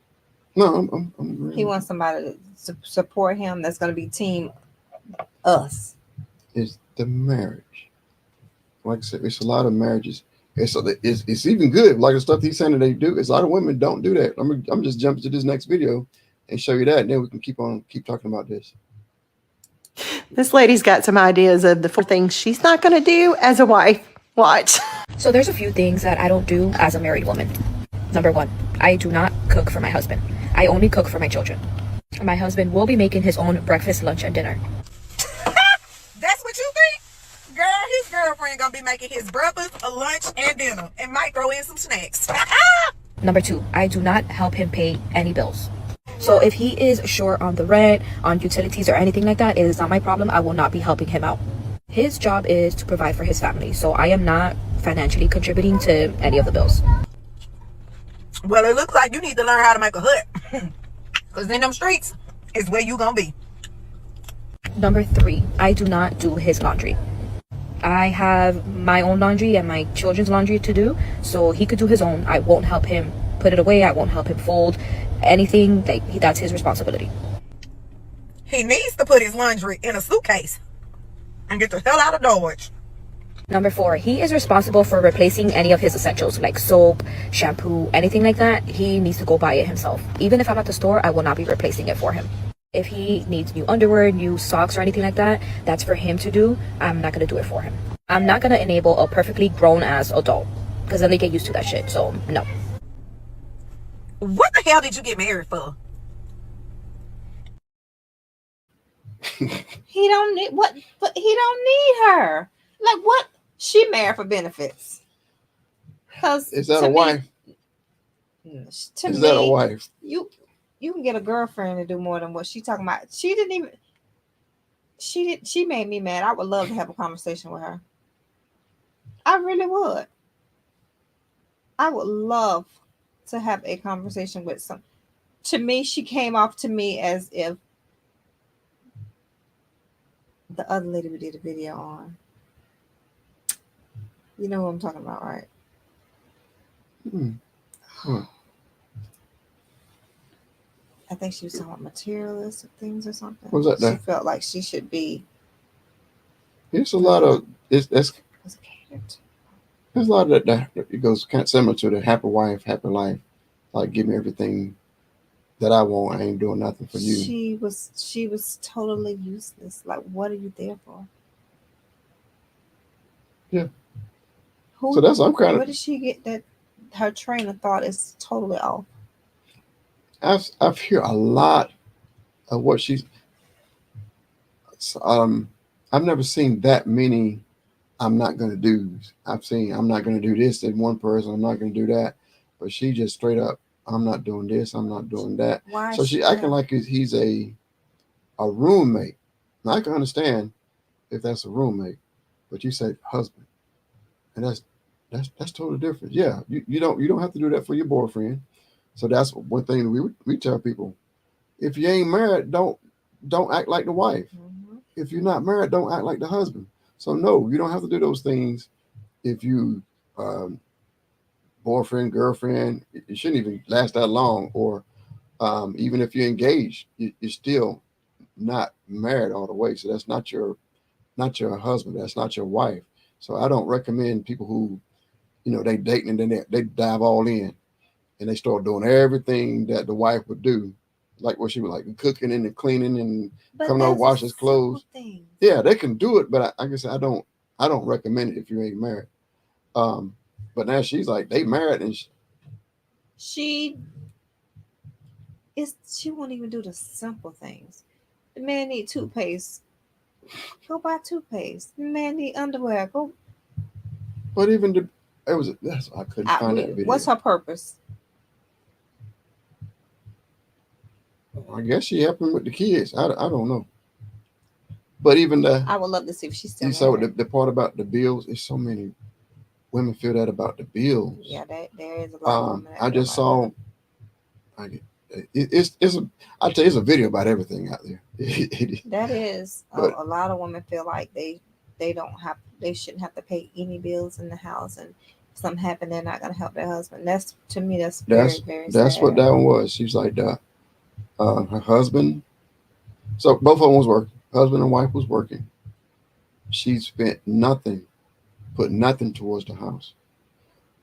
No, I'm agreeing. He wants somebody to support him. That's going to be team us. It's the marriage. Like I said, it's a lot of marriages. It's even good. Like the stuff he's saying that they do. It's a lot of women don't do that. I'm just jumping to this next video and show you that, and then we can keep talking about this. This lady's got some ideas of the 4 things she's not going to do as a wife. Watch. So there's a few things that I don't do as a married woman. Number 1, I do not cook for my husband. I only cook for my children. My husband will be making his own breakfast, lunch, and dinner. That's what you think? Girl, his girlfriend gonna be making his breakfast, a lunch, and dinner, and might throw in some snacks. Number 2, I do not help him pay any bills. So if he is short on the rent, on utilities, or anything like that, it is not my problem. I will not be helping him out. His job is to provide for his family, so I am not financially contributing to any of the bills. Well, it looks like you need to learn how to make a hut. Because in them streets is where you gonna be. Number 3, I do not do his laundry. I have my own laundry and my children's laundry to do, so he could do his own. I won't help him put it away. I won't help him fold anything. That's his responsibility. He needs to put his laundry in a suitcase and get the hell out of Dodge. Number 4, he is responsible for replacing any of his essentials like soap, shampoo, anything like that. He needs to go buy it himself. Even if I'm at the store, I will not be replacing it for him. If he needs new underwear, new socks, or anything like that, that's for him to do. I'm not going to do it for him. I'm not going to enable a perfectly grown-ass adult because then they get used to that shit. So, no. What the hell did you get married for? He don't need what? But he don't need her. Like what? She married for benefits. Cause Is that a wife? Is that a wife? You can get a girlfriend to do more than what she talking about. She made me mad. I would love to have a conversation with her. I really would. I would love to have a conversation with some. To me, she came off to me as if the other lady we did a video on. You know what I'm talking about, right? I think she was talking about materialistic things or something. Was that She that? felt like she should be It's a lot of that's was catered to. there's a lot of that it goes kind of similar to the happy wife, happy life. Like give me everything that I want. I ain't doing nothing for you. She was totally useless. Like, what are you there for? Yeah. Who? So that's I'm kind Where of did she get that? Her train of thought is totally off. I've heard a lot of what she's I've never seen that many I'm not gonna do. I've seen I'm not gonna do this in one person, I'm not gonna do that. But she just straight up, I'm not doing this, I'm not doing that. Why? So she acting like he's a roommate. Now I can understand if that's a roommate, but you say husband. And that's totally different. Yeah, you don't have to do that for your boyfriend. So that's one thing we tell people. If you ain't married, don't act like the wife. Mhm. If you're not married, don't act like the husband. So no, you don't have to do those things if you boyfriend, girlfriend. It shouldn't even last that long. Or even if you're engaged, you're still not married all the way. So that's not your husband. That's not your wife. So I don't recommend people who they dating and then they dive all in and they start doing everything that the wife would do, like what she was like cooking and cleaning and But coming over that's wash his clothes. simple thing. Yeah, they can do it, but like I said, I don't recommend it if you ain't married. But now she's like they married and She won't even do the simple things. The man need toothpaste. Go buy toothpaste. The man need underwear. Go. but even the it was that's I couldn't find that video. What's her purpose? I guess she helping with the kids. I don't know. But even I would love to see if she's still. you saw married. the part about the bills. It's so many women feel that about the bills. Yeah, there is a lot of women. That I feel just like saw. It's a. I tell you, it's a video about everything out there. that is But- a lot of women feel like they shouldn't have to pay any bills in the house, and if something happened, they're not gonna help their husband. That's to me, that's very very That's sad. what that one was. She's like that. Her husband. So both of them was working. Husband and wife was working. She spent nothing, put nothing towards the house,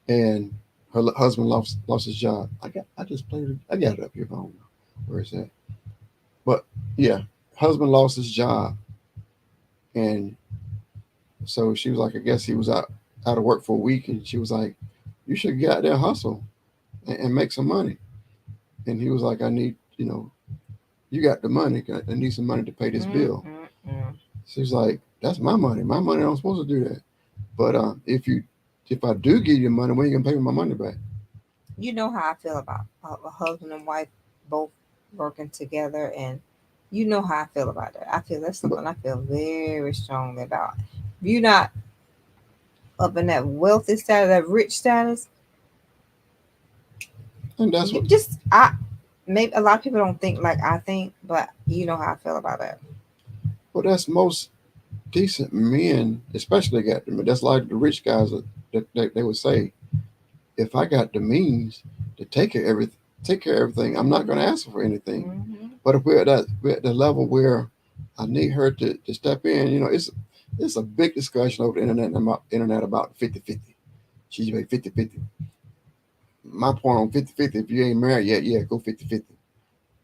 and her husband lost his job. I got it up here. I don't know where it's at, but yeah, husband lost his job, and so she was like, I guess he was out of work for a week, and she was like, you should get out there and hustle and make some money. And he was like, I need, you got the money. I need some money to pay this bill. She's like, that's my money. My money, I'm supposed to do that. But if I do give you money, when are you gonna pay me my money back? You know how I feel about a husband and wife both working together, and you know how I feel about that. I feel that's something I feel very strongly about. If you're not up in that wealthy status, that rich status, And that's what. Maybe a lot of people don't think like I think, but you know how I feel about that. Well, that's most decent men, especially got them. That's like the rich guys that they would say, if I got the means to take care of everything, I'm not going to ask for anything. Mm-hmm. But if we're at the level where I need her to step in, it's a big discussion over the internet about 50-50. She made 50-50. My point on 50-50, if you ain't married yet, yeah, go 50-50.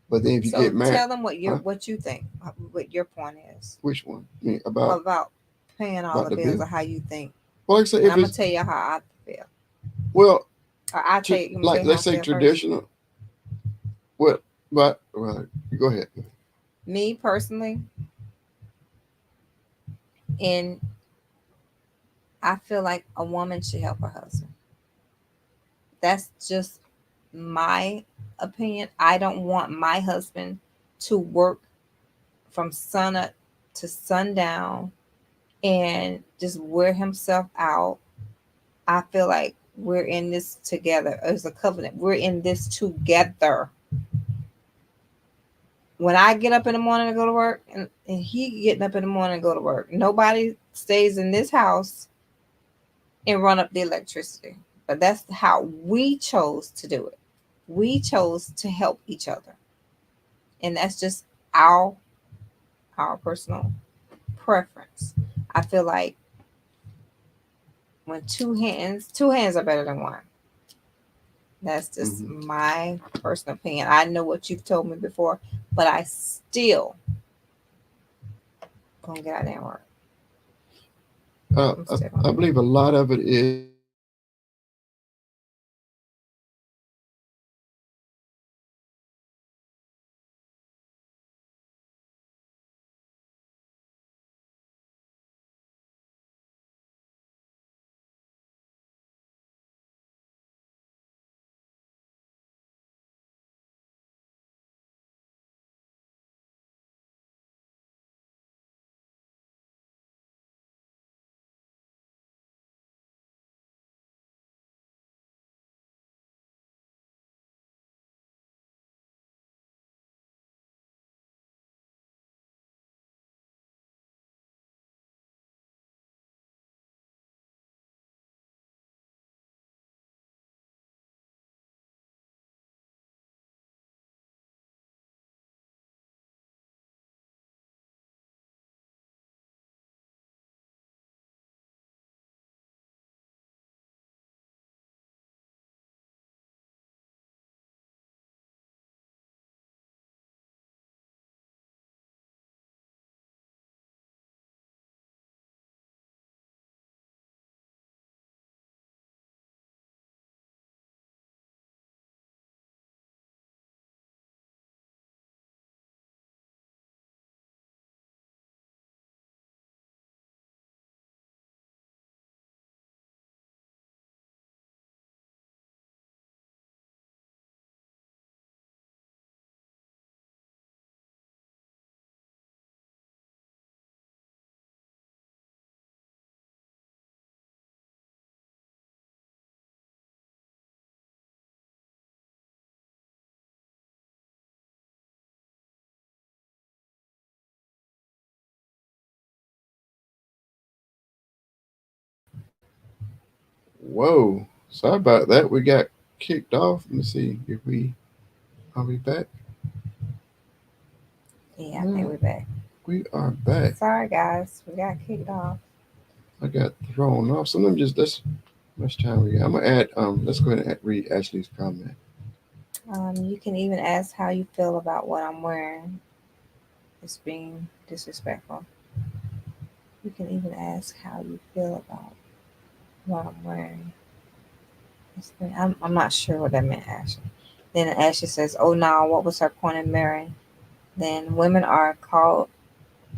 But then if you get married, tell them what you think, what your point is. Which one? About paying all the bills, or how you think. Well, like I say, I'm gonna tell you how I feel. Well, I tell you, like let's say traditional. Well, but go ahead. Me personally, and I feel like a woman should help her husband. That's just my opinion. I don't want my husband to work from sun up to sundown and just wear himself out. I feel like we're in this together as a covenant. We're in this together. When I get up in the morning to go to work, and he getting up in the morning to go to work, nobody stays in this house and run up the electricity. But that's how we chose to do it. We chose to help each other. And that's just our personal preference. I feel like when two hands are better than one. That's just my personal opinion. I know what you've told me before, but I still gonna get out there and work. I believe a lot of it is whoa. Sorry about that. We got kicked off. Let me see if we are we back. Yeah, I think we're back. We are back. Sorry, guys, we got kicked off. I got thrown off. So let me just let's try again. I'm gonna add. Let's go ahead and read Ashley's comment. You can even ask how you feel about what I'm wearing. It's being disrespectful. You can even ask how you feel about what I'm wearing. I'm not sure what that meant, Ashley. Then Ashley says, "Oh no, what was her point in marrying?" Then women are called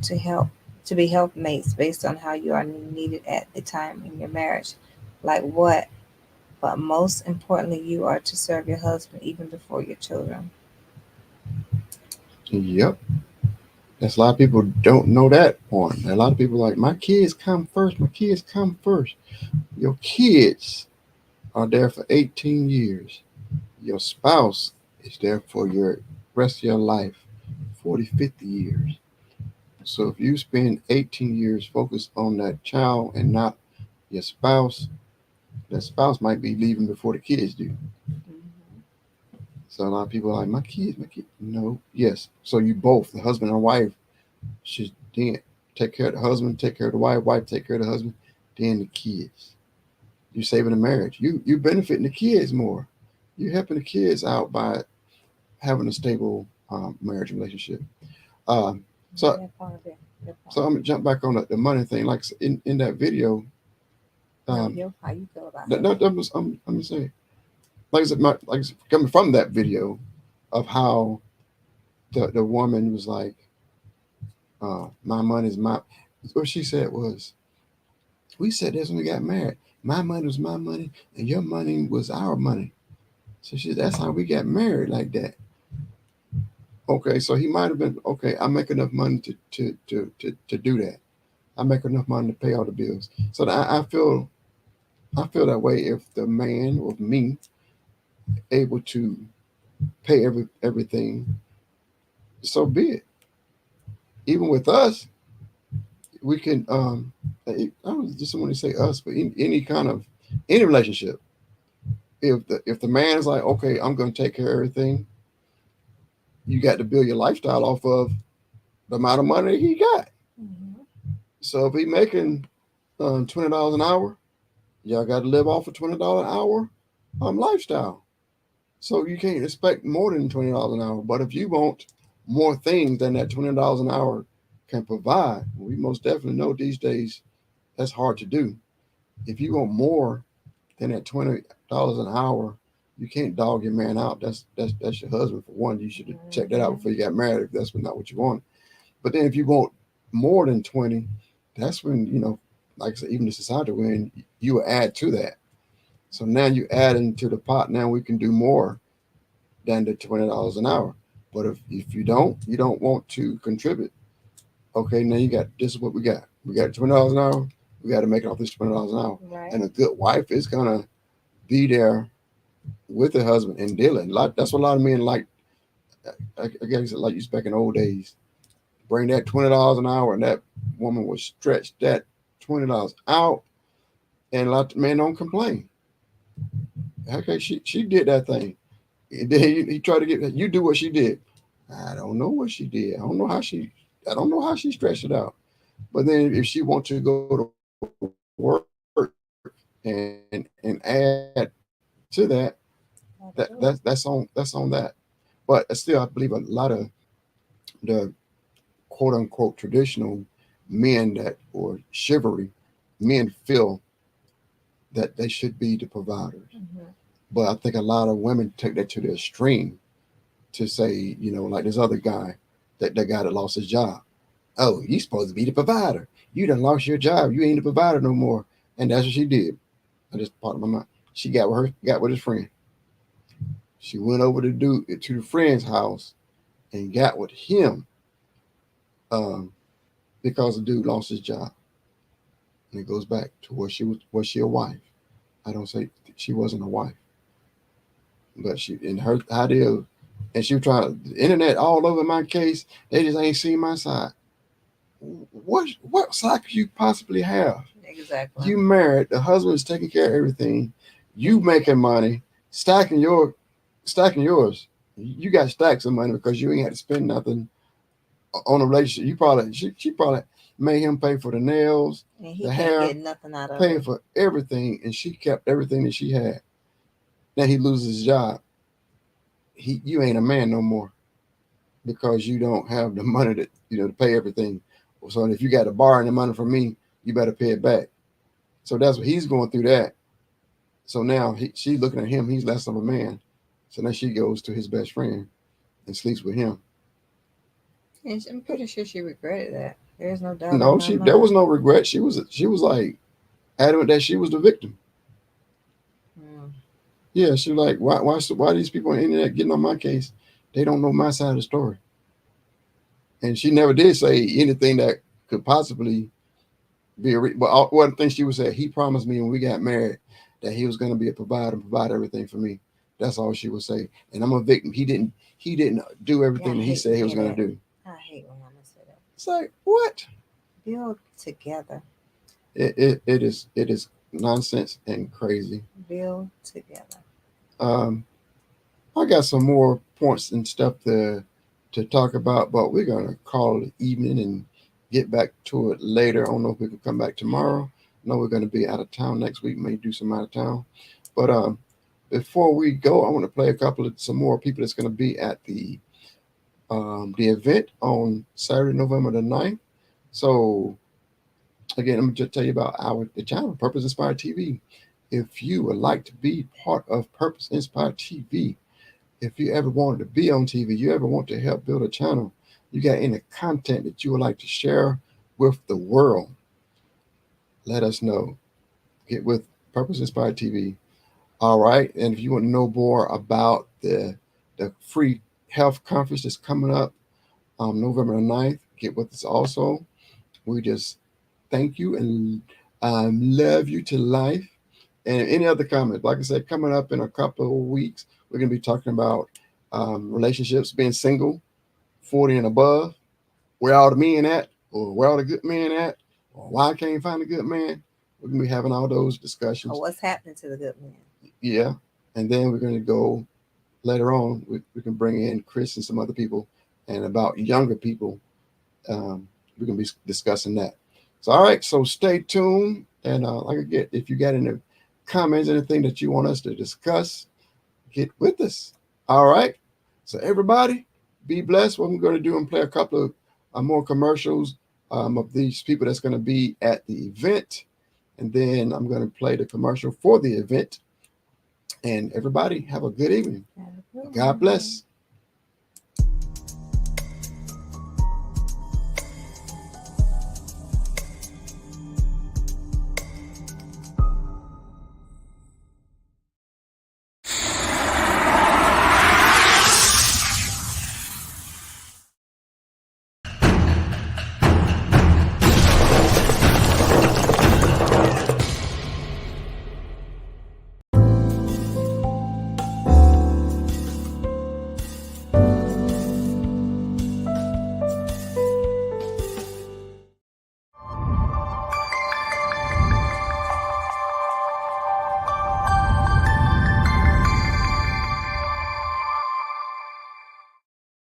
to be helpmates based on how you are needed at the time in your marriage. Like what? But most importantly, you are to serve your husband even before your children. Yep. That's a lot of people don't know that point. A lot of people are like, my kids come first. My kids come first. Your kids are there for 18 years. Your spouse is there for your rest of your life, 40, 50 years. So if you spend 18 years focused on that child and not your spouse, that spouse might be leaving before the kids do. So a lot of people are like, my kids. No, yes. So you both, the husband and wife, should then take care of the husband, take care of the wife take care of the husband, then the kids. You're saving the marriage. You benefiting the kids more. You're helping the kids out by having a stable marriage relationship. So I'm gonna jump back on the money thing. Like in that video, how you feel about that? I'm gonna say, like I said, coming from that video of how the woman was like, my money is my. What she said was, we said this when we got married. My money was my money, and your money was our money. So that's how we got married like that. Okay, so he might have been okay. I make enough money to do that. I make enough money to pay all the bills. So I feel that way if the man or me able to pay everything, so be it. Even with us, we can I don't just want to say us, but in any relationship, if the man is like, okay, I'm going to take care of everything, you got to build your lifestyle off of the amount of money he got. Mhm. So if he making $20 an hour, y'all got to live off a $20 an hour lifestyle. So you can't expect more than $20 an hour. But if you want more things than that $20 an hour can provide, we most definitely know these days that's hard to do. If you want more than that $20 an hour, you can't dog your man out. That's your husband for one. You should have checked that out before you got married if that's not what you want. But then if you want more than 20, that's when, like I said, even the society we're in, you will add to that. So now you add into the pot. Now we can do more than the $20 an hour. But if you don't want to contribute, okay, now you got this is what we got. We got $20 an hour. We got to make it off this $20 an hour. Right. And a good wife is gonna be there with the husband and dealing. That's what a lot of men like. I guess like you back in old days. Bring that $20 an hour, and that woman will stretch that $20 out, and a lot of men don't complain. Okay, she did that thing. And then he tried to get you do what she did. I don't know what she did. I don't know how she stretched it out. But then if she wants to go to work and add to that, that's on that. But still, I believe a lot of the quote unquote traditional men that or chivalry men feel that they should be the providers. Mhm. But I think a lot of women take that to the extreme to say, like this other guy, that guy that lost his job. Oh, you supposed to be the provider. You done lost your job. You ain't the provider no more. And that's what she did. I just part of my mind. She got with his friend. She went over to the friend's house and got with him because the dude lost his job. And it goes back to was she a wife? I don't say she wasn't a wife. But she in her idea, and she was trying the internet all over my case. They just ain't seen my side. What side could you possibly have? Exactly. You married, the husband is taking care of everything. You making money, stacking yours. You got stacks of money because you ain't had to spend nothing on a relationship. She probably made him pay for the nails, and he the can't hair, get nothing out of paying it. for everything, and she kept everything that she had. Now he loses his job. You ain't a man no more because you don't have the money to pay everything. So if you got to borrow the money from me, you better pay it back. So that's what he's going through that. So now she's looking at him. He's less of a man. So now she goes to his best friend and sleeps with him. And I'm pretty sure she regretted that. There's no doubt. No, in my there mind. was no regret. She was like adamant that she was the victim. Mm. Yeah, she like why these people on the internet getting on my case? They don't know my side of the story. And she never did say anything that could possibly be but one thing she would say, he promised me when we got married that he was going to be a provider and provide everything for me. That's all she would say. And I'm a victim. He didn't do everything that he said he was going to do. I hate when women say that. It's like, what? Build together. It is nonsense and crazy. Build together. I got some more points and stuff to talk about, but we're gonna call it evening and get back to it later. I don't know if we can come back tomorrow. No, we're gonna be out of town next week. May do some out of town, but before we go, I want to play some more people that's gonna be at the event on Saturday, November the 9th. So again, I'm just tell you about the channel, Purpose Inspired TV. If you would like to be part of Purpose Inspired TV, if you ever wanted to be on TV, you ever want to help build a channel, you got any content that you would like to share with the world, let us know. Get with Purpose Inspired TV. All right. And if you want to know more about the free health conference that's coming up November the 9th, get with us also. We just thank you and love you to life. And any other comments, like I said, coming up in a couple of weeks, we're going to be talking about relationships, being single, 40 and above, where all the men at, or where all the good men at, or why I can't find a good man. We're going to be having all those discussions. Or what's happening to the good men. Yeah. And then we're going to go later on, we can bring in Chris and some other people, and about younger people, we're going to be discussing that. So, all right, so stay tuned. And if you got any comments, anything that you want us to discuss, get with us. All right. So everybody, be blessed. What I'm going to do and play a couple of more commercials of these people that's going to be at the event. And then I'm going to play the commercial for the event. And everybody, have a good evening. God bless.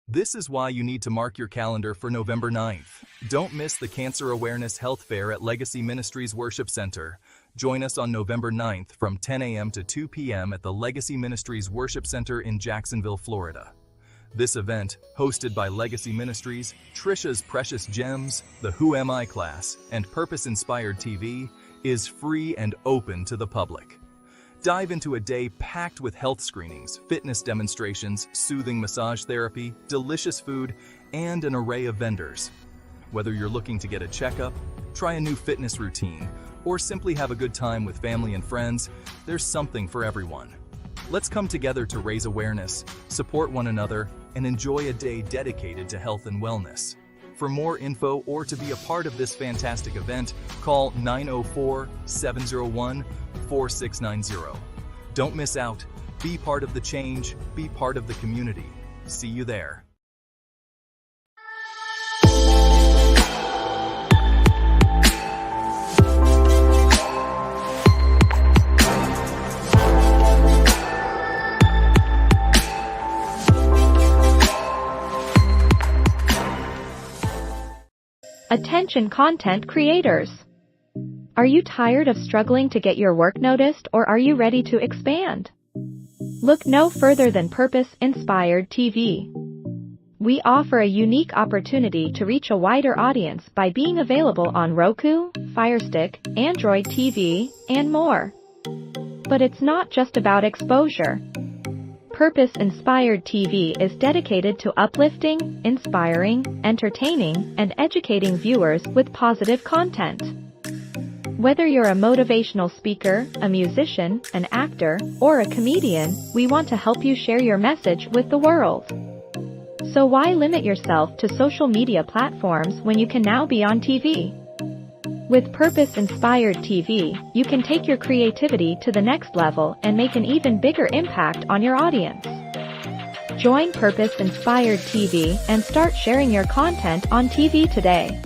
This is why you need to mark your calendar for November 9th. Don't miss the Cancer Awareness Health Fair at Legacy Ministries Worship Center. Join us on November 9th from 10 a.m. to 2 p.m. at the Legacy Ministries Worship Center in Jacksonville, Florida. This event, hosted by Legacy Ministries, Trisha's Precious Gems, the Who Am I class, and Purpose Inspired TV, is free and open to the public. Dive into a day packed with health screenings, fitness demonstrations, soothing massage therapy, delicious food, and an array of vendors. Whether you're looking to get a checkup, try a new fitness routine, or simply have a good time with family and friends, there's something for everyone. Let's come together to raise awareness, support one another, and enjoy a day dedicated to health and wellness. For more info or to be a part of this fantastic event, call 904-701-4690. Don't miss out. Be part of the change. Be part of the community. See you there. Attention content creators. Are you tired of struggling to get your work noticed, or are you ready to expand? Look no further than Purpose Inspired TV. We offer a unique opportunity to reach a wider audience by being available on Roku, Fire Stick, Android TV, and more. But it's not just about exposure. Purpose Inspired TV is dedicated to uplifting, inspiring, entertaining, and educating viewers with positive content. Whether you're a motivational speaker, a musician, an actor, or a comedian, we want to help you share your message with the world. So why limit yourself to social media platforms when you can now be on TV? With Purpose Inspired TV, you can take your creativity to the next level and make an even bigger impact on your audience. Join Purpose Inspired TV and start sharing your content on TV today.